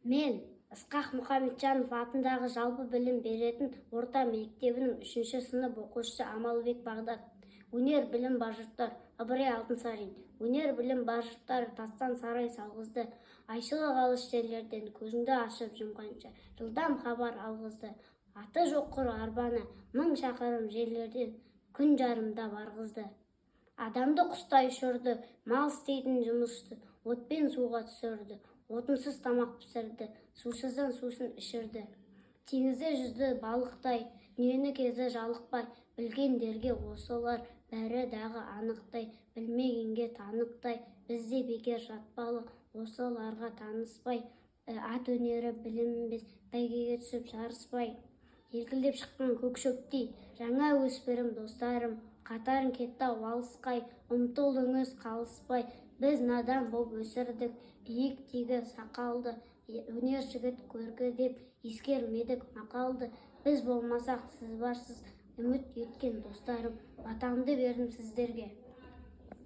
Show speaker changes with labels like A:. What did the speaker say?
A: Мен Ысқақ Мұхамеджанов атындағы жалпы білім беретін орта мектебінің 3-ші сынып оқушысы Амалбек Бағдат. Өнер білім бар жұрттар, Ыбырай Алтынсарин. Өнер білім бар жұрттар, тастан сарай салғызды. Айшылық алыс жерлерден көзіңді ашып жұмғанша, жылдам хабар алғызды. Аты жоқ құр арбаны, 1000 шақырым жерлерден күн жарымда барғызды. Адамды құстай ұшырды, мал істейтін жұмысты, отпен суға түсірді. Отынсыз тамақ пісірді, сусыздан сусын ішірді. Теңізде жүзді балықтай, дүниені кезі жалықпай, білгендерге осылар бәрі дағы анықтай, білмегенге танықтай, бізде бекер жатпалы, осыларға таныспай, ат өнері білінбес, бәйгеге түсіп жарыспай. Елкілдеп шыққан көк шөптей, жаңа өспірім достарым, қатарың кетті алысқай, ұмтылдыңыз қалыспай. Біз надан боп өсірдік, биік тегі сақалды, өнер жігіт көргі деп ескермедік мақалды. Біз болмасақ сіз барсыз, үміт еткен достарым, батамды бердім сіздерге.